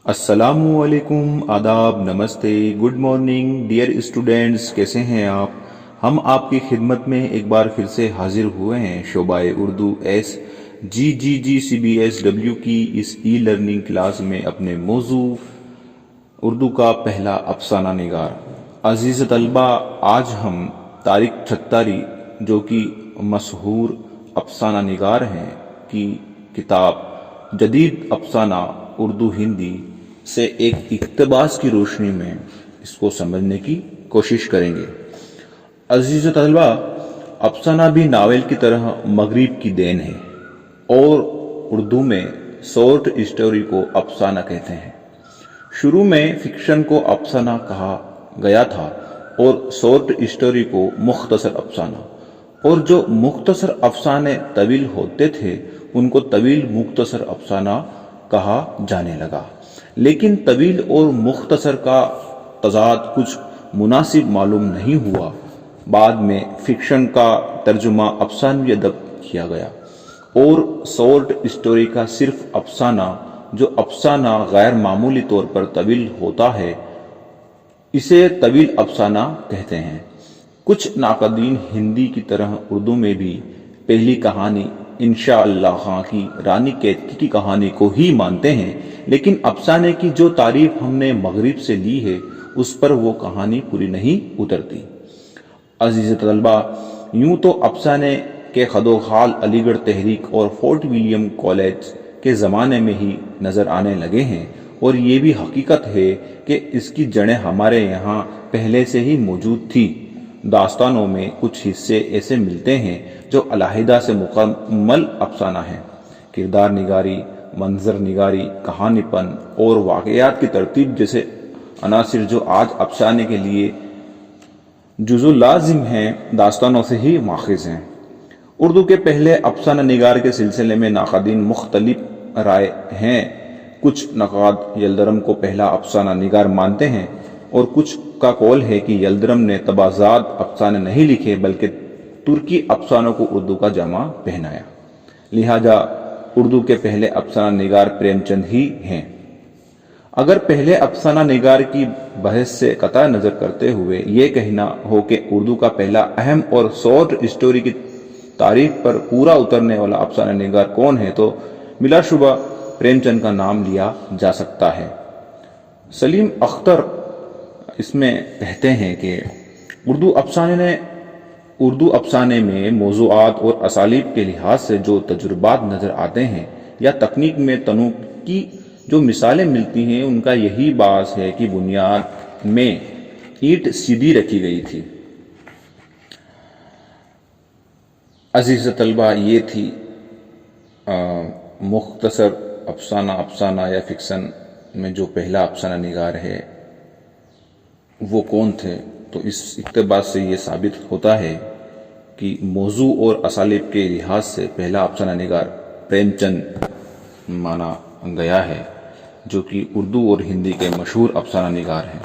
السلام علیکم، آداب، نمستے، گڈ مارننگ ڈیئر اسٹوڈینٹس، کیسے ہیں آپ؟ ہم آپ کی خدمت میں ایک بار پھر سے حاضر ہوئے ہیں شعبہ اردو CBSW کی اس ای لرننگ کلاس میں اپنے موضوع اردو کا پہلا افسانہ نگار۔ عزیز طلبہ، آج ہم طارق چھتاری جو کہ مشہور افسانہ نگار ہیں کی کتاب جدید افسانہ اردو ہندی سے ایک اقتباس کی روشنی میں اس کو سمجھنے کی کوشش کریں گے۔ عزیز طلبہ، افسانہ بھی ناول کی طرح مغرب کی دین ہے اور اردو میں شارٹ اسٹوری کو افسانہ کہتے ہیں۔ شروع میں فکشن کو افسانہ کہا گیا تھا اور شارٹ اسٹوری کو مختصر افسانہ، اور جو مختصر افسانے طویل ہوتے تھے ان کو طویل مختصر افسانہ کہا جانے لگا۔ لیکن طویل اور مختصر کا تضاد کچھ مناسب معلوم نہیں ہوا۔ بعد میں فکشن کا ترجمہ افسانوی ادب کیا گیا اور شارٹ اسٹوری کا صرف افسانہ، جو افسانہ غیر معمولی طور پر طویل ہوتا ہے، اسے طویل افسانہ کہتے ہیں۔ کچھ ناقدین ہندی کی طرح اردو میں بھی پہلی کہانی انشاء اللہ خاں کی رانی کیتکی کی کہانی کو ہی مانتے ہیں، لیکن افسانے کی جو تعریف ہم نے مغرب سے لی ہے اس پر وہ کہانی پوری نہیں اترتی۔ عزیز طلبہ، یوں تو افسانے کے خدوخال علی گڑھ تحریک اور فورٹ ولیم کالج کے زمانے میں ہی نظر آنے لگے ہیں، اور یہ بھی حقیقت ہے کہ اس کی جڑیں ہمارے یہاں پہلے سے ہی موجود تھی۔ داستانوں میں کچھ حصے ایسے ملتے ہیں جو علیحدہ سے مکمل افسانہ ہیں۔ کردار نگاری، منظر نگاری، کہانی پن اور واقعات کی ترتیب جیسے عناصر جو آج افسانے کے لیے جزو لازم ہیں، داستانوں سے ہی ماخوذ ہیں۔ اردو کے پہلے افسانہ نگار کے سلسلے میں ناقدین مختلف رائے ہیں۔ کچھ نقاد یلدرم کو پہلا افسانہ نگار مانتے ہیں اور کچھ کا قول ہے کہ یلدرم نے طبازاد افسانے نہیں لکھے بلکہ ترکی افسانوں کو اردو کا جامہ پہنایا، لہذا اردو کے پہلے افسانہ نگار پریم چند ہی ہیں۔ اگر پہلے افسانہ نگار کی بحث سے قطع نظر کرتے ہوئے یہ کہنا ہو کہ اردو کا پہلا اہم اور شارٹ اسٹوری کی تاریخ پر پورا اترنے والا افسانہ نگار کون ہے تو بلا شبہ پریم چند کا نام لیا جا سکتا ہے۔ سلیم اختر اس میں کہتے ہیں کہ اردو افسانے میں موضوعات اور اسالیب کے لحاظ سے جو تجربات نظر آتے ہیں یا تکنیک میں تنوع کی جو مثالیں ملتی ہیں، ان کا یہی باعث ہے کہ بنیاد میں اینٹ سیدھی رکھی گئی تھی۔ عزیز طلبہ، یہ تھی مختصر افسانہ یا فکشن میں جو پہلا افسانہ نگار ہے وہ کون تھے۔ تو اس اقتباس سے یہ ثابت ہوتا ہے کہ موضوع اور اسالیب کے لحاظ سے پہلا افسانہ نگار پریم چند مانا گیا ہے، جو کہ اردو اور ہندی کے مشہور افسانہ نگار ہیں۔